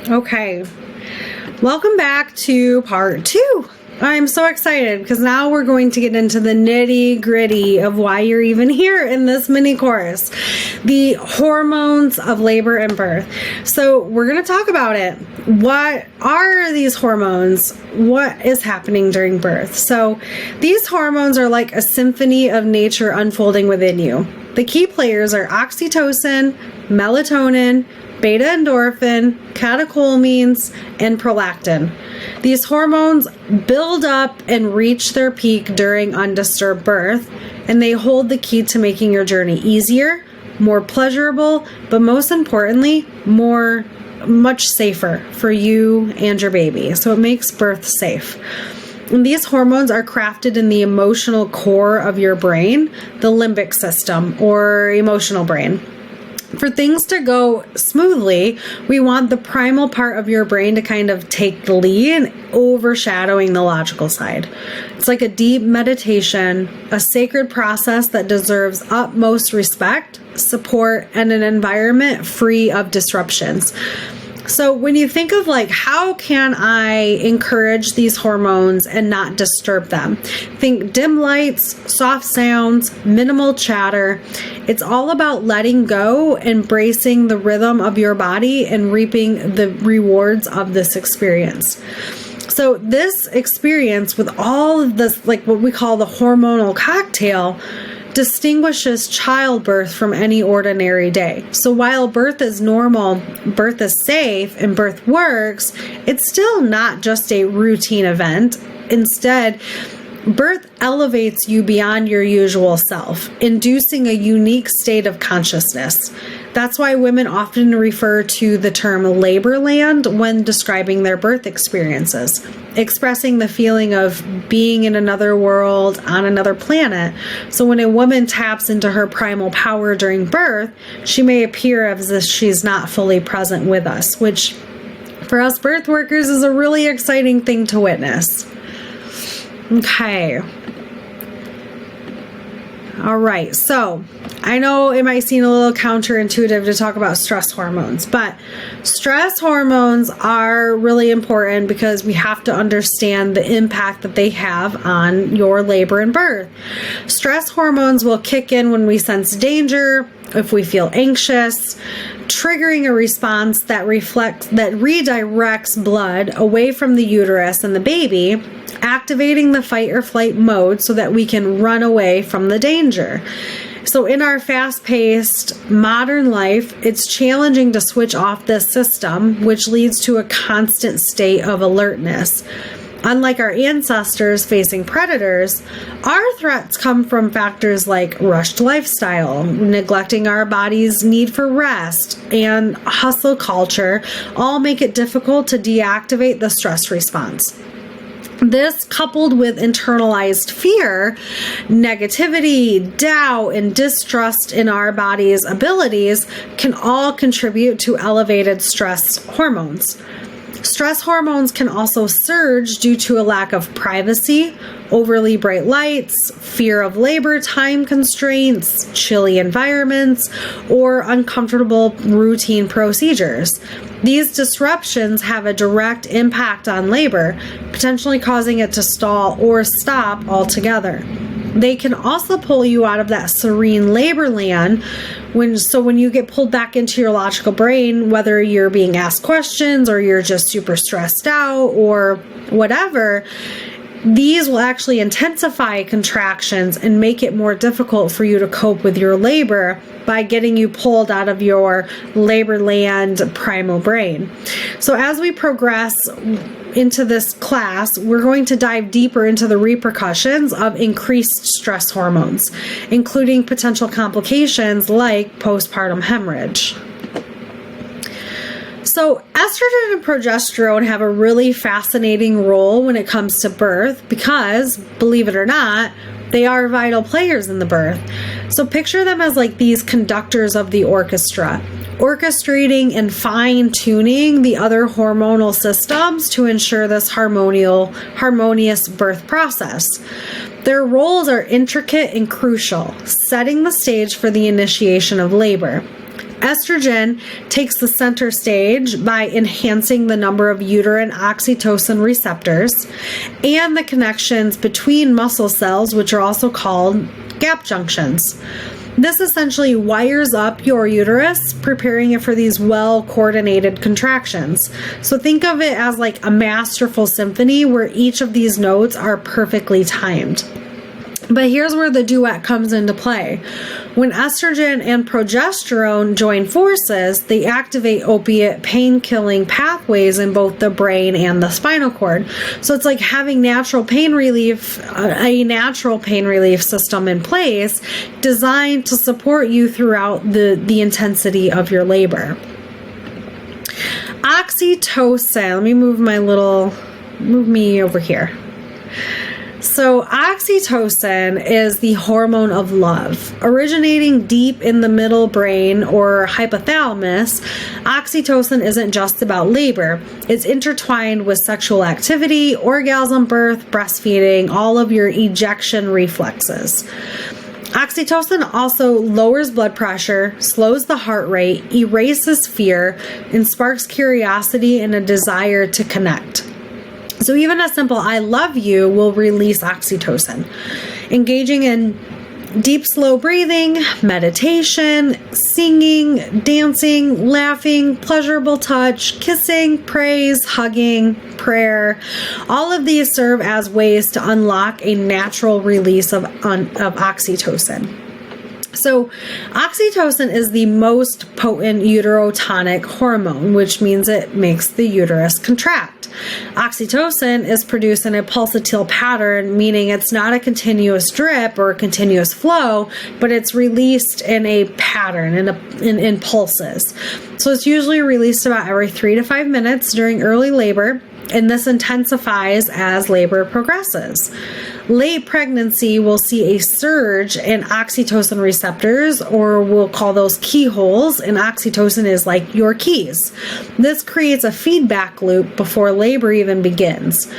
Okay, welcome back to part 2. I'm so excited because now we're going to get into the nitty gritty of why you're even here in this mini course, the hormones of labor and birth. So we're going to talk about it. What are these hormones? What is happening during birth? So these hormones are like a symphony of nature unfolding within you. The key players are oxytocin, melatonin, beta endorphin, catecholamines, and prolactin. These hormones build up and reach their peak during undisturbed birth, and they hold the key to making your journey easier, more pleasurable, but most importantly, much safer for you and your baby. So it makes birth safe. And these hormones are crafted in the emotional core of your brain, the limbic system or emotional brain. For things to go smoothly, we want the primal part of your brain to kind of take the lead, overshadowing the logical side. It's like a deep meditation, a sacred process that deserves utmost respect, support, and an environment free of disruptions. So when you think of like, how can I encourage these hormones and not disturb them? Think dim lights, soft sounds, minimal chatter. It's all about letting go, embracing the rhythm of your body, and reaping the rewards of this experience. So this experience with all of this, like what we call the hormonal cocktail, distinguishes childbirth from any ordinary day. So while birth is normal, birth is safe, and birth works, it's still not just a routine event. Instead, birth elevates you beyond your usual self, inducing a unique state of consciousness. That's why women often refer to the term labor land when describing their birth experiences, expressing the feeling of being in another world, on another planet. So when a woman taps into her primal power during birth, she may appear as if she's not fully present with us, which for us birth workers is a really exciting thing to witness. Okay. All right. So I know it might seem a little counterintuitive to talk about stress hormones, but stress hormones are really important because we have to understand the impact that they have on your labor and birth. Stress hormones will kick in when we sense danger, if we feel anxious, triggering a response that redirects blood away from the uterus and the baby, activating the fight or flight mode so that we can run away from the danger. So in our fast-paced modern life, it's challenging to switch off this system, which leads to a constant state of alertness. Unlike our ancestors facing predators, our threats come from factors like rushed lifestyle, neglecting our body's need for rest, and hustle culture all make it difficult to deactivate the stress response. This, coupled with internalized fear, negativity, doubt, and distrust in our body's abilities, can all contribute to elevated stress hormones. Stress hormones can also surge due to a lack of privacy, overly bright lights, fear of labor time constraints, chilly environments, or uncomfortable routine procedures. These disruptions have a direct impact on labor, potentially causing it to stall or stop altogether. They can also pull you out of that serene labor land when you get pulled back into your logical brain, whether you're being asked questions or you're just super stressed out or whatever, these will actually intensify contractions and make it more difficult for you to cope with your labor by getting you pulled out of your labor land primal brain. So as we progress into this class, we're going to dive deeper into the repercussions of increased stress hormones, including potential complications like postpartum hemorrhage. So estrogen and progesterone have a really fascinating role when it comes to birth because, believe it or not, they are vital players in the birth. So picture them as like these conductors of the orchestra, orchestrating and fine-tuning the other hormonal systems to ensure this harmonious birth process. Their roles are intricate and crucial, setting the stage for the initiation of labor. Estrogen takes the center stage by enhancing the number of uterine oxytocin receptors and the connections between muscle cells, which are also called gap junctions. This essentially wires up your uterus, preparing it for these well-coordinated contractions. So think of it as like a masterful symphony where each of these notes are perfectly timed. But here's where the duet comes into play. When estrogen and progesterone join forces, they activate opiate pain-killing pathways in both the brain and the spinal cord. So it's like having natural pain relief, a natural pain relief system in place designed to support you throughout the intensity of your labor. Oxytocin, let me move me over here. So oxytocin is the hormone of love. Originating deep in the middle brain or hypothalamus, oxytocin isn't just about labor. It's intertwined with sexual activity, orgasm, birth, breastfeeding, all of your ejection reflexes. Oxytocin also lowers blood pressure, slows the heart rate, erases fear, and sparks curiosity and a desire to connect. So even a simple "I love you" will release oxytocin. Engaging in deep, slow breathing, meditation, singing, dancing, laughing, pleasurable touch, kissing, praise, hugging, prayer, all of these serve as ways to unlock a natural release of oxytocin. So oxytocin is the most potent uterotonic hormone, which means it makes the uterus contract. Oxytocin is produced in a pulsatile pattern, meaning it's not a continuous drip or a continuous flow, but it's released in a pattern, in pulses. So it's usually released about every 3 to 5 minutes during early labor, and this intensifies as labor progresses. Late pregnancy will see a surge in oxytocin receptors, or we'll call those keyholes, and oxytocin is like your keys. This creates a feedback loop before labor even begins.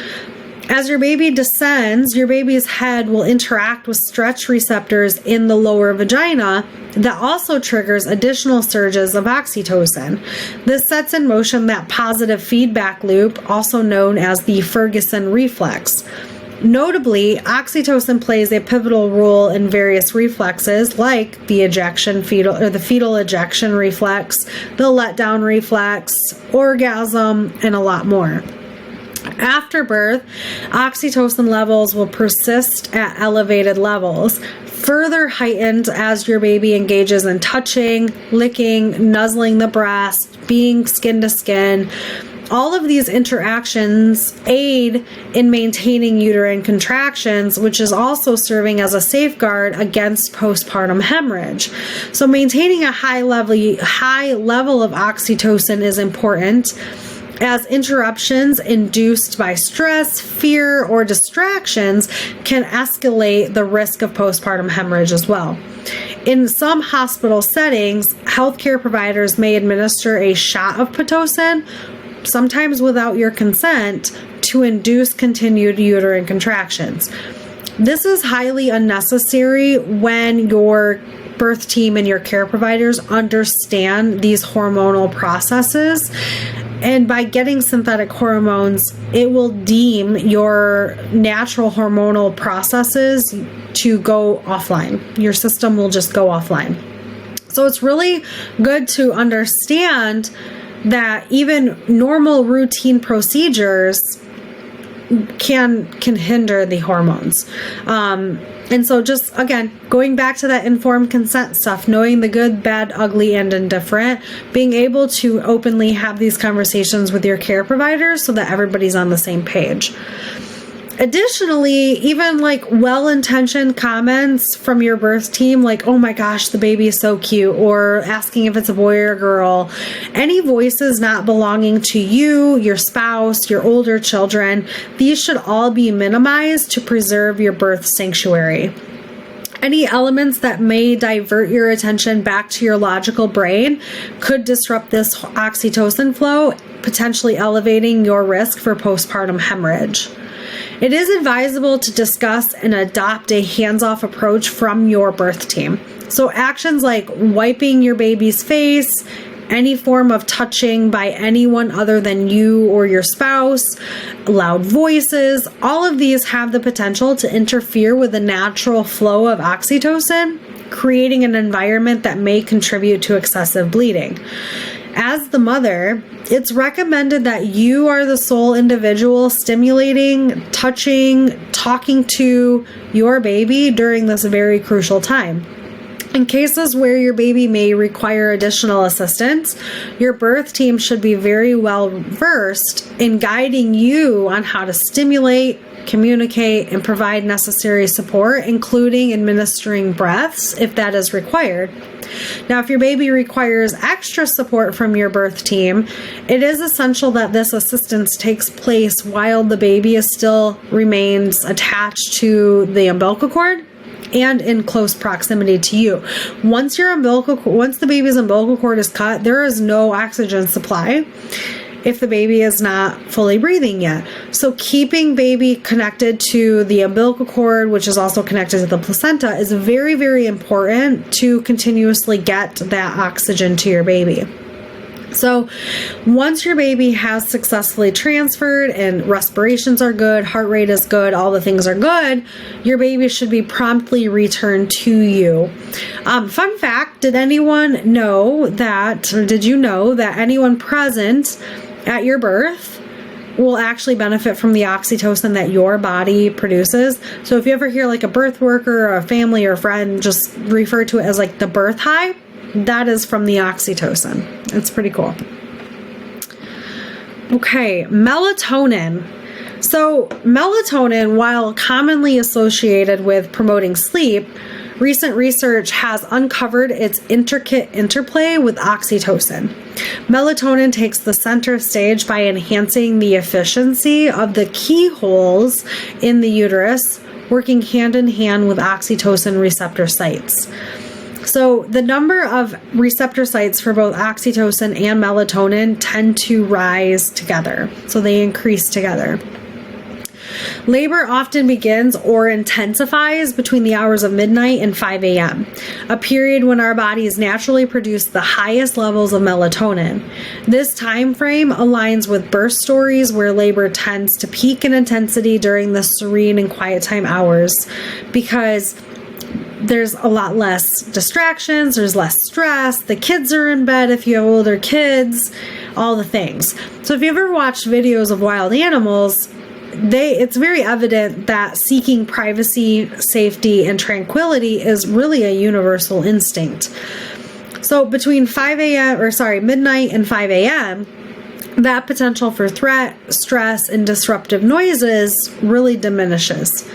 As your baby descends, your baby's head will interact with stretch receptors in the lower vagina that also triggers additional surges of oxytocin. This sets in motion that positive feedback loop, also known as the Ferguson reflex. Notably, oxytocin plays a pivotal role in various reflexes like the fetal ejection reflex, the letdown reflex, orgasm, and a lot more. After birth, oxytocin levels will persist at elevated levels, further heightened as your baby engages in touching, licking, nuzzling the breast, being skin to skin. All of these interactions aid in maintaining uterine contractions, which is also serving as a safeguard against postpartum hemorrhage. So maintaining a high level of oxytocin is important, as interruptions induced by stress, fear, or distractions can escalate the risk of postpartum hemorrhage as well. In some hospital settings, healthcare providers may administer a shot of Pitocin, sometimes without your consent, to induce continued uterine contractions. This is highly unnecessary when your birth team and your care providers understand these hormonal processes. And by getting synthetic hormones, it will deem your natural hormonal processes to go offline. Your system will just go offline. So it's really good to understand that even normal routine procedures can hinder the hormones. And so just, again, going back to that informed consent stuff, knowing the good, bad, ugly, and indifferent, being able to openly have these conversations with your care providers so that everybody's on the same page. Additionally, even like well-intentioned comments from your birth team, like, "Oh my gosh, the baby is so cute," or asking if it's a boy or a girl, any voices not belonging to you, your spouse, your older children, these should all be minimized to preserve your birth sanctuary. Any elements that may divert your attention back to your logical brain could disrupt this oxytocin flow, potentially elevating your risk for postpartum hemorrhage. It is advisable to discuss and adopt a hands-off approach from your birth team. So actions like wiping your baby's face, any form of touching by anyone other than you or your spouse, loud voices, all of these have the potential to interfere with the natural flow of oxytocin, creating an environment that may contribute to excessive bleeding. As the mother, it's recommended that you are the sole individual stimulating, touching, talking to your baby during this very crucial time. In cases where your baby may require additional assistance, your birth team should be very well versed in guiding you on how to stimulate, communicate, and provide necessary support, including administering breaths if that is required. Now, if your baby requires extra support from your birth team, it is essential that this assistance takes place while the baby still remains attached to the umbilical cord and in close proximity to you. Once the baby's umbilical cord is cut, there is no oxygen supply if the baby is not fully breathing yet. So keeping baby connected to the umbilical cord, which is also connected to the placenta, is very, very important to continuously get that oxygen to your baby. So once your baby has successfully transferred and respirations are good, heart rate is good, all the things are good, your baby should be promptly returned to you. Fun fact, did you know that anyone present at your birth will actually benefit from the oxytocin that your body produces? So if you ever hear like a birth worker or a family or friend just refer to it as like the birth high, that is from the oxytocin. It's pretty cool. Okay, melatonin. So melatonin, while commonly associated with promoting sleep, recent research has uncovered its intricate interplay with oxytocin. Melatonin takes the center stage by enhancing the efficiency of the keyholes in the uterus, working hand in hand with oxytocin receptor sites. So the number of receptor sites for both oxytocin and melatonin tend to rise together. So they increase together. Labor often begins or intensifies between the hours of midnight and 5 a.m., a period when our bodies naturally produce the highest levels of melatonin. This time frame aligns with birth stories where labor tends to peak in intensity during the serene and quiet time hours because there's a lot less distractions, there's less stress, the kids are in bed if you have older kids, all the things. So if you ever watched videos of wild animals, it's very evident that seeking privacy, safety, and tranquility is really a universal instinct. So between midnight and 5 a.m., that potential for threat, stress, and disruptive noises really diminishes.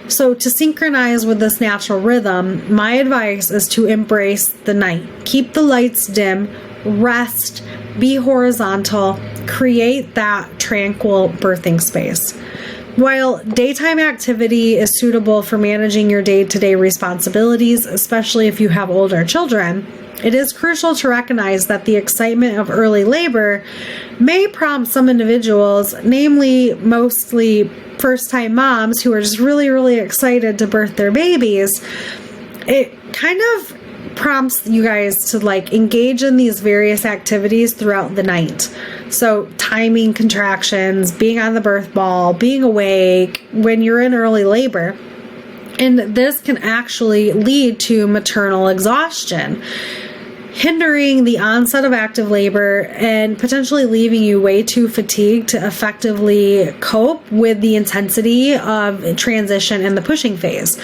So to synchronize with this natural rhythm, my advice is to embrace the night. Keep the lights dim, rest, be horizontal, create that tranquil birthing space. While daytime activity is suitable for managing your day-to-day responsibilities, especially if you have older children, it is crucial to recognize that the excitement of early labor may prompt some individuals, namely mostly first-time moms who are just really, really excited to birth their babies. It kind of prompts you guys to engage in these various activities throughout the night. So timing contractions, being on the birth ball, being awake when you're in early labor. And this can actually lead to maternal exhaustion, hindering the onset of active labor and potentially leaving you way too fatigued to effectively cope with the intensity of transition and the pushing phase.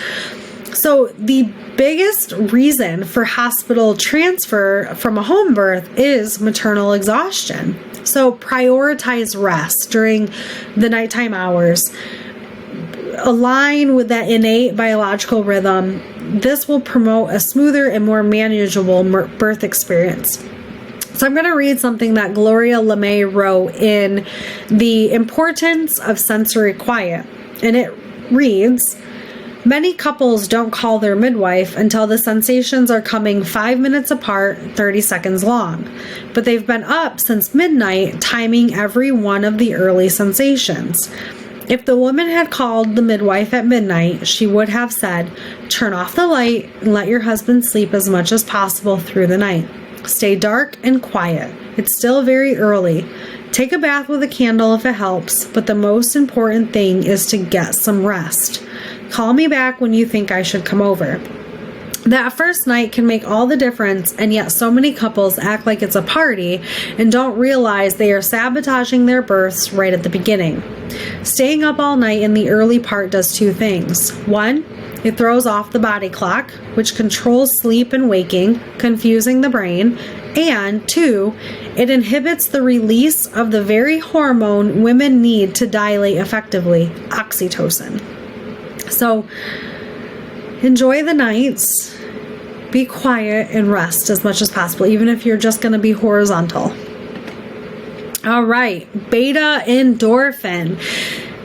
So the biggest reason for hospital transfer from a home birth is maternal exhaustion. So prioritize rest during the nighttime hours. Align with that innate biological rhythm. This will promote a smoother and more manageable birth experience. So I'm going to read something that Gloria LeMay wrote in The Importance of Sensory Quiet. And it reads, "Many couples don't call their midwife until the sensations are coming 5 minutes apart, 30 seconds long. But they've been up since midnight, timing every one of the early sensations. If the woman had called the midwife at midnight, she would have said, "Turn off the light and let your husband sleep as much as possible through the night. Stay dark and quiet. It's still very early. Take a bath with a candle if it helps, but the most important thing is to get some rest. Call me back when you think I should come over." That first night can make all the difference, and yet so many couples act like it's a party and don't realize they are sabotaging their births right at the beginning. Staying up all night in the early part does two things. One, it throws off the body clock, which controls sleep and waking, confusing the brain. And two, it inhibits the release of the very hormone women need to dilate effectively, oxytocin. So, enjoy the nights, be quiet, and rest as much as possible, even if you're just going to be horizontal. All right, beta endorphin.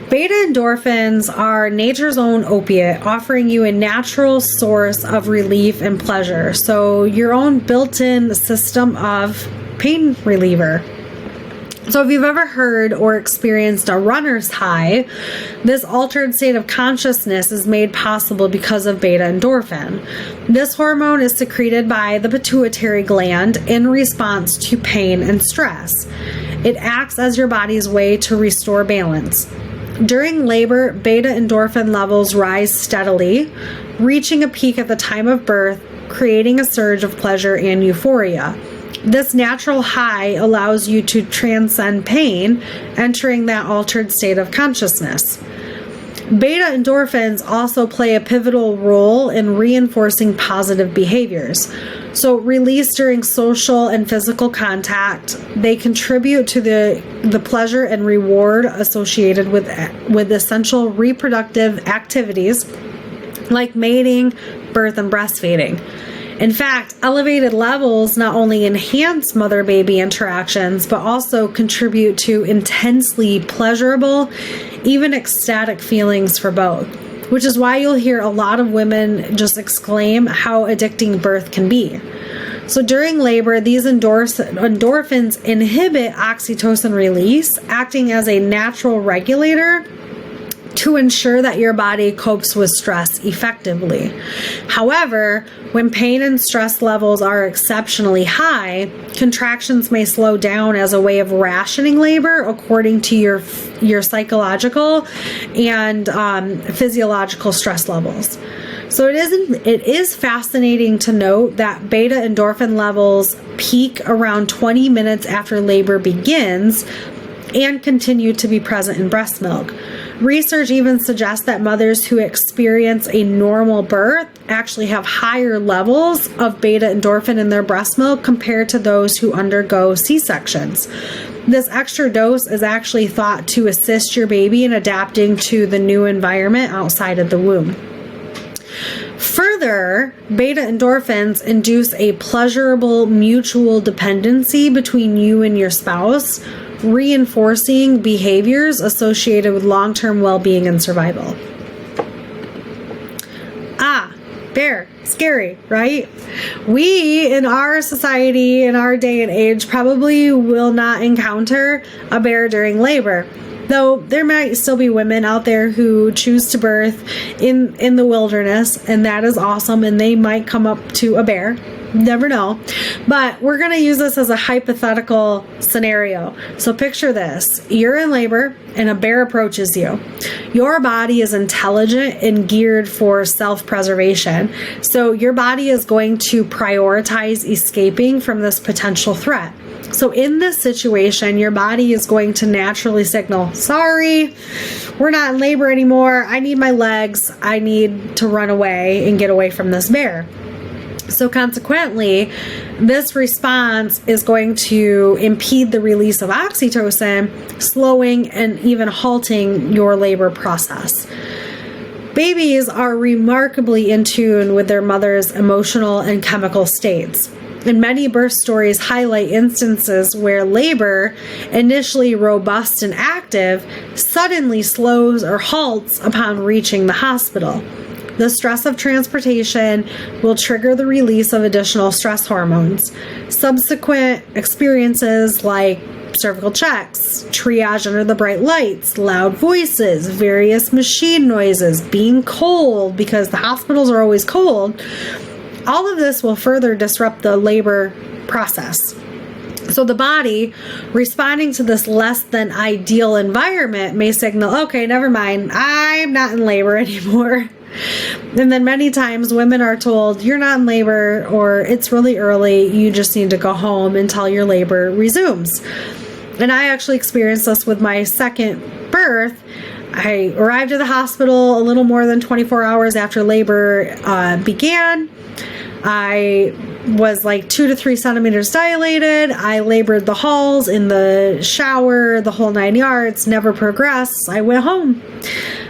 Beta endorphins are nature's own opiate, offering you a natural source of relief and pleasure. So your own built-in system of pain reliever. So if you've ever heard or experienced a runner's high, this altered state of consciousness is made possible because of beta endorphin. This hormone is secreted by the pituitary gland in response to pain and stress. It acts as your body's way to restore balance. During labor, beta endorphin levels rise steadily, reaching a peak at the time of birth, creating a surge of pleasure and euphoria. This natural high allows you to transcend pain, entering that altered state of consciousness. Beta endorphins also play a pivotal role in reinforcing positive behaviors. So released during social and physical contact, they contribute to the pleasure and reward associated with essential reproductive activities like mating, birth, and breastfeeding. In fact, elevated levels not only enhance mother-baby interactions, but also contribute to intensely pleasurable, even ecstatic feelings for both, which is why you'll hear a lot of women just exclaim how addicting birth can be. So during labor, these endorphins inhibit oxytocin release, acting as a natural regulator to ensure that your body copes with stress effectively. However, when pain and stress levels are exceptionally high, contractions may slow down as a way of rationing labor according to your psychological and physiological stress levels. So it is fascinating to note that beta endorphin levels peak around 20 minutes after labor begins and continue to be present in breast milk. Research even suggests that mothers who experience a normal birth actually have higher levels of beta endorphin in their breast milk compared to those who undergo C-sections. This extra dose is actually thought to assist your baby in adapting to the new environment outside of the womb. Further, beta endorphins induce a pleasurable mutual dependency between you and your spouse, reinforcing behaviors associated with long-term well-being and survival. Bear, scary, right? We, in our society, in our day and age, probably will not encounter a bear during labor. Though there might still be women out there who choose to birth in the wilderness, and that is awesome, and they might come up to a bear. Never know. But we're going to use this as a hypothetical scenario. So picture this. You're in labor and a bear approaches you. Your body is intelligent and geared for self-preservation. So your body is going to prioritize escaping from this potential threat. So in this situation, your body is going to naturally signal, sorry, we're not in labor anymore. I need my legs. I need to run away and get away from this bear. So consequently, this response is going to impede the release of oxytocin, slowing and even halting your labor process. Babies are remarkably in tune with their mother's emotional and chemical states. And many birth stories highlight instances where labor, initially robust and active, suddenly slows or halts upon reaching the hospital. The stress of transportation will trigger the release of additional stress hormones. Subsequent experiences like cervical checks, triage under the bright lights, loud voices, various machine noises, being cold because the hospitals are always cold. All of this will further disrupt the labor process. So the body, responding to this less than ideal environment, may signal, okay, never mind, I'm not in labor anymore. And then many times women are told, you're not in labor, or it's really early, you just need to go home until your labor resumes. And I actually experienced this with my second birth. I arrived at the hospital a little more than 24 hours after labor began. I was like 2 to 3 centimeters dilated. I labored the halls, in the shower, the whole 9 yards, never progressed. I went home.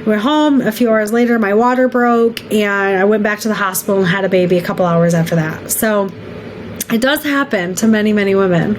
A few hours later, my water broke, and I went back to the hospital and had a baby a couple hours after that. So it does happen to many, many women.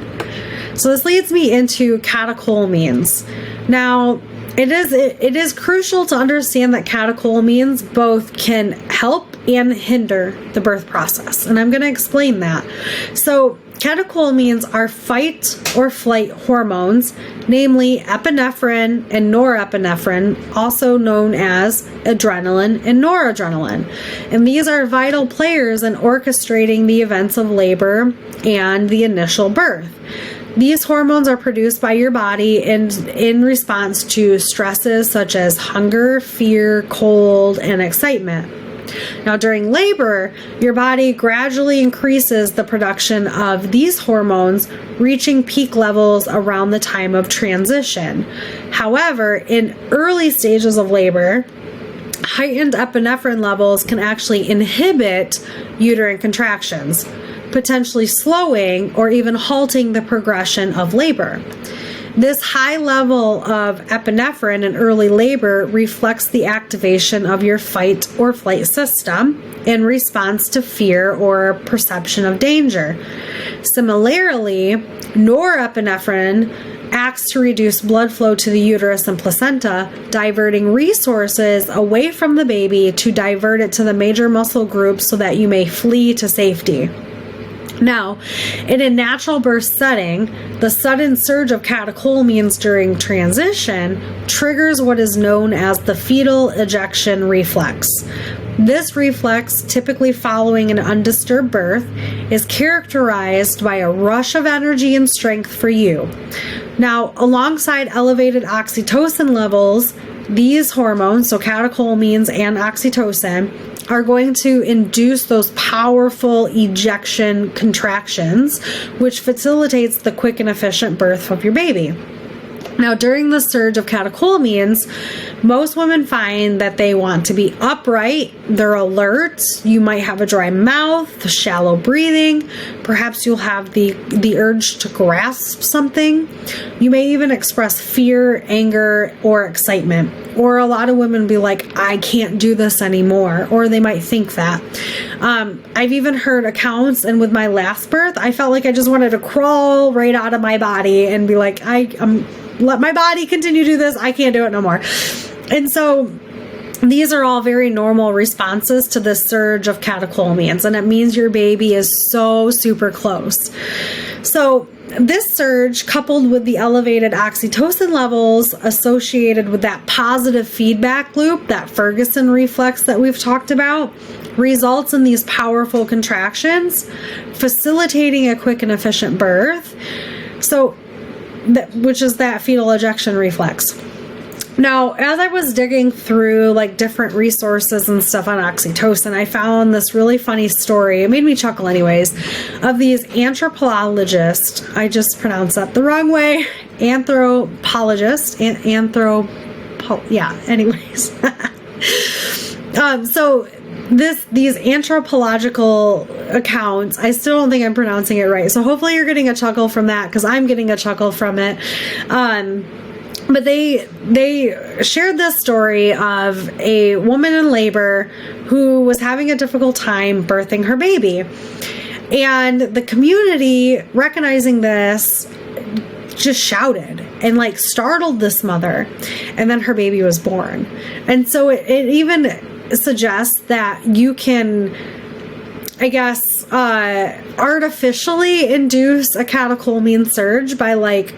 So this leads me into catecholamines. Now, it is crucial to understand that catecholamines both can help and hinder the birth process. And I'm going to explain that. So catecholamines are fight or flight hormones, namely epinephrine and norepinephrine, also known as adrenaline and noradrenaline. And these are vital players in orchestrating the events of labor and the initial birth. These hormones are produced by your body in response to stresses such as hunger, fear, cold, and excitement. Now, during labor, your body gradually increases the production of these hormones, reaching peak levels around the time of transition. However, in early stages of labor, heightened epinephrine levels can actually inhibit uterine contractions, potentially slowing or even halting the progression of labor. This high level of epinephrine in early labor reflects the activation of your fight or flight system in response to fear or perception of danger. Similarly, norepinephrine acts to reduce blood flow to the uterus and placenta, diverting resources away from the baby to divert it to the major muscle groups so that you may flee to safety. Now, in a natural birth setting, the sudden surge of catecholamines during transition triggers what is known as the fetal ejection reflex. This reflex, typically following an undisturbed birth, is characterized by a rush of energy and strength for you. Now, alongside elevated oxytocin levels, these hormones, so catecholamines and oxytocin, are going to induce those powerful ejection contractions, which facilitates the quick and efficient birth of your baby. Now, during the surge of catecholamines, most women find that they want to be upright, they're alert, you might have a dry mouth, shallow breathing, perhaps you'll have the urge to grasp something. You may even express fear, anger, or excitement. Or a lot of women be like, I can't do this anymore, or they might think that. I've even heard accounts, and with my last birth, I felt like I just wanted to crawl right out of my body and be like, let my body continue to do this. I can't do it no more. And so these are all very normal responses to this surge of catecholamines, and it means your baby is so super close. So this surge, coupled with the elevated oxytocin levels associated with that positive feedback loop, that Ferguson reflex that we've talked about, results in these powerful contractions, facilitating a quick and efficient birth. So which is that fetal ejection reflex. Now, as I was digging through like different resources and stuff on oxytocin, I found this really funny story. It made me chuckle anyways, of these anthropologists. I just pronounced that the wrong way. Anthropologists. Anyways. So these anthropological accounts, I still don't think I'm pronouncing it right. So hopefully you're getting a chuckle from that, because I'm getting a chuckle from it. But they shared this story of a woman in labor who was having a difficult time birthing her baby. And the community, recognizing this, just shouted and like startled this mother. And then her baby was born. And so it even suggests that you can, I guess, artificially induce a catecholamine surge by like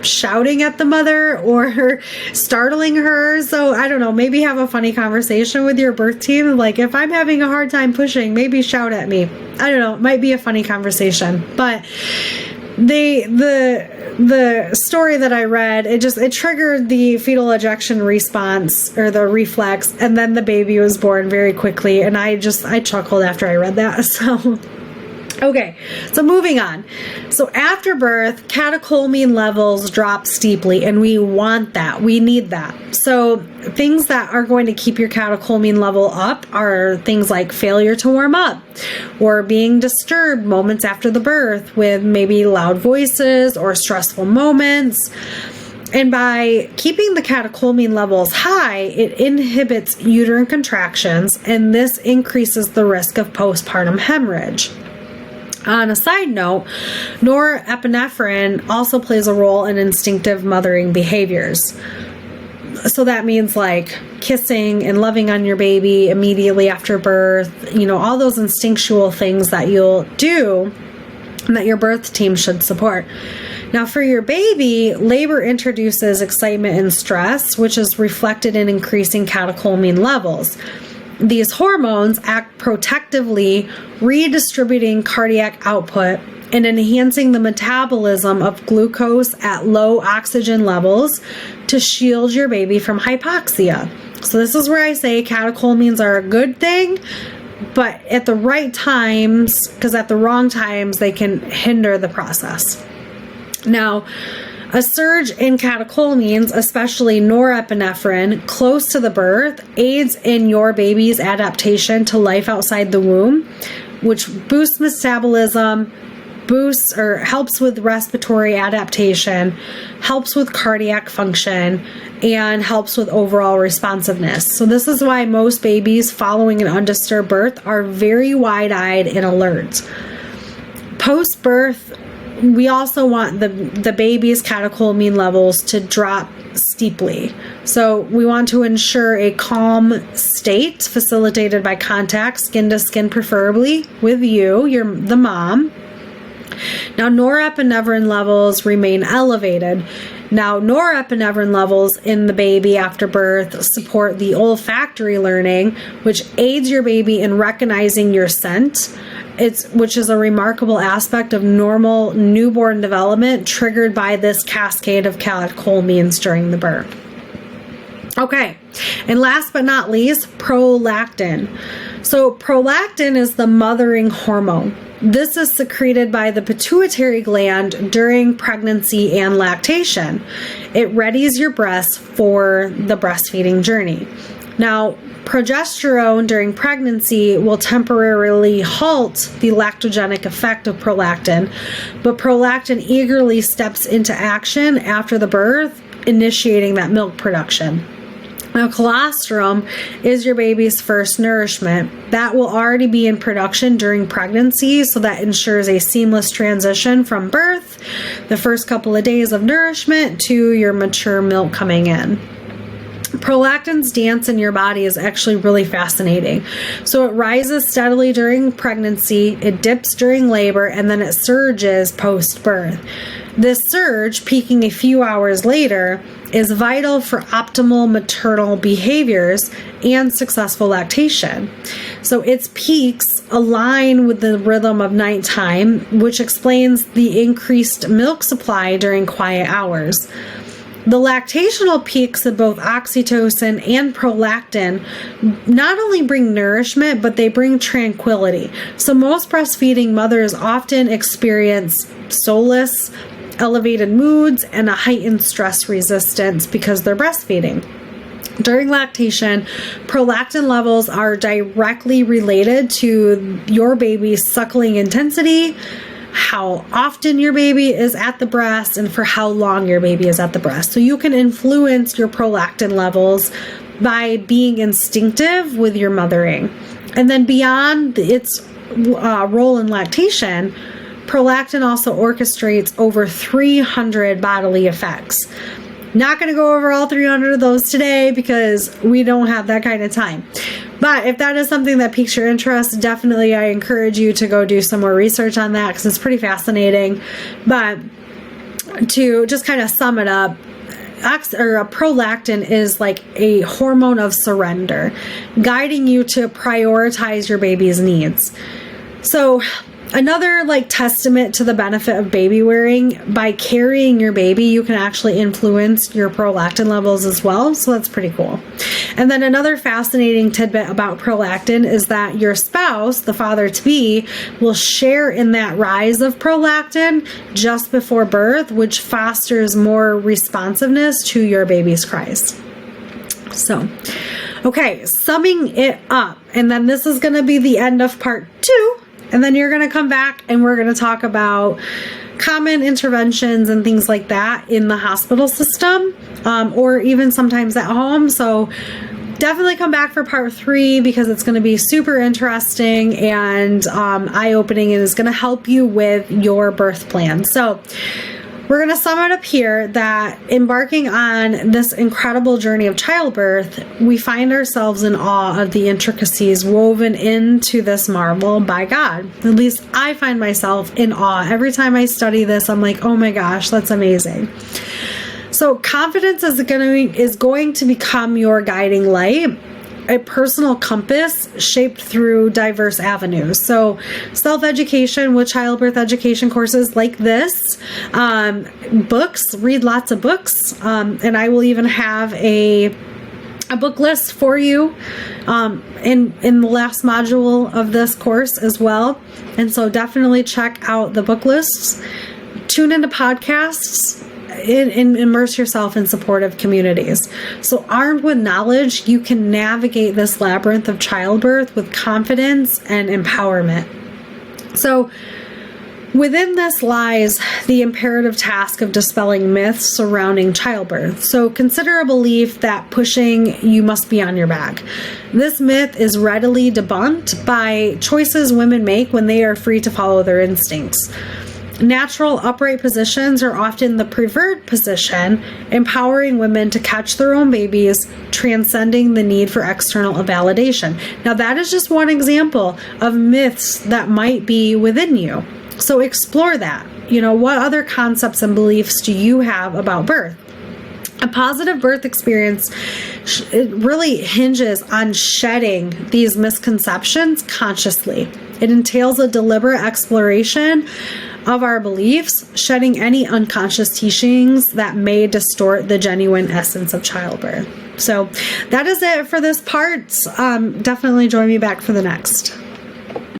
shouting at the mother or startling her. So I don't know, maybe have a funny conversation with your birth team. Like, if I'm having a hard time pushing, maybe shout at me. I don't know, it might be a funny conversation. But the story that I read, it triggered the fetal ejection response, or the reflex, and then the baby was born very quickly, and I chuckled after I read that. So okay, so moving on. So after birth, catecholamine levels drop steeply, and we want that. We need that. So things that are going to keep your catecholamine level up are things like failure to warm up, or being disturbed moments after the birth with maybe loud voices or stressful moments. And by keeping the catecholamine levels high, it inhibits uterine contractions, and this increases the risk of postpartum hemorrhage. On a side note, norepinephrine also plays a role in instinctive mothering behaviors. So that means like kissing and loving on your baby immediately after birth, all those instinctual things that you'll do and that your birth team should support. Now, for your baby, labor introduces excitement and stress, which is reflected in increasing catecholamine levels. These hormones act protectively, redistributing cardiac output and enhancing the metabolism of glucose at low oxygen levels to shield your baby from hypoxia. So this is where I say catecholamines are a good thing, but at the right times, because at the wrong times, they can hinder the process. Now, a surge in catecholamines, especially norepinephrine, close to the birth, aids in your baby's adaptation to life outside the womb, which boosts metabolism, helps with respiratory adaptation, helps with cardiac function, and helps with overall responsiveness. So this is why most babies following an undisturbed birth are very wide-eyed and alert. Post-birth, we also want the baby's catecholamine levels to drop steeply. So we want to ensure a calm state facilitated by contact, skin to skin preferably, with you, the mom. Now, norepinephrine levels remain elevated. Now, norepinephrine levels in the baby after birth support the olfactory learning, which aids your baby in recognizing your scent, which is a remarkable aspect of normal newborn development triggered by this cascade of catecholamines during the birth. Okay, and last but not least, prolactin. So prolactin is the mothering hormone. This is secreted by the pituitary gland during pregnancy and lactation. It readies your breast for the breastfeeding journey. Now, progesterone during pregnancy will temporarily halt the lactogenic effect of prolactin, but prolactin eagerly steps into action after the birth, initiating that milk production. Now, colostrum is your baby's first nourishment. That will already be in production during pregnancy, so that ensures a seamless transition from birth, the first couple of days of nourishment, to your mature milk coming in. Prolactin's dance in your body is actually really fascinating. So it rises steadily during pregnancy, it dips during labor, and then it surges post-birth. This surge, peaking a few hours later, is vital for optimal maternal behaviors and successful lactation. So its peaks align with the rhythm of nighttime, which explains the increased milk supply during quiet hours. The lactational peaks of both oxytocin and prolactin not only bring nourishment, but they bring tranquility. So most breastfeeding mothers often experience solace, elevated moods, and a heightened stress resistance because they're breastfeeding. During lactation, prolactin levels are directly related to your baby's suckling intensity, how often your baby is at the breast, and for how long your baby is at the breast. So you can influence your prolactin levels by being instinctive with your mothering. And then beyond its role in lactation, prolactin also orchestrates over 300 bodily effects. Not going to go over all 300 of those today because we don't have that kind of time. But if that is something that piques your interest, definitely I encourage you to go do some more research on that because it's pretty fascinating. But to just kind of sum it up, a prolactin is like a hormone of surrender, guiding you to prioritize your baby's needs. So another like testament to the benefit of baby wearing, by carrying your baby, you can actually influence your prolactin levels as well. So that's pretty cool. And then another fascinating tidbit about prolactin is that your spouse, the father-to-be, will share in that rise of prolactin just before birth, which fosters more responsiveness to your baby's cries. So, okay, summing it up, and then this is going to be the end of part 2. And then you're going to come back and we're going to talk about common interventions and things like that in the hospital system, or even sometimes at home. So definitely come back for part 3 because it's going to be super interesting and eye-opening, and is going to help you with your birth plan. So we're going to sum it up here that embarking on this incredible journey of childbirth, we find ourselves in awe of the intricacies woven into this marvel by God. At least I find myself in awe. Every time I study this, I'm like, oh my gosh, that's amazing. So confidence is going to become your guiding light, a personal compass shaped through diverse avenues. So self-education with childbirth education courses like this, books, read lots of books, and I will even have a book list for you in the last module of this course as well. And so definitely check out the book lists, tune into podcasts, and immerse yourself in supportive communities. So armed with knowledge, you can navigate this labyrinth of childbirth with confidence and empowerment. So within this lies the imperative task of dispelling myths surrounding childbirth. So consider a belief that pushing you must be on your back. This myth is readily debunked by choices women make when they are free to follow their instincts. Natural upright positions are often the preferred position, empowering women to catch their own babies, transcending the need for external validation. Now, that is just one example of myths that might be within you. So explore that. What other concepts and beliefs do you have about birth? A positive birth experience, it really hinges on shedding these misconceptions consciously. It entails a deliberate exploration of our beliefs, shedding any unconscious teachings that may distort the genuine essence of childbirth. So that is it for this part. Definitely join me back for the next.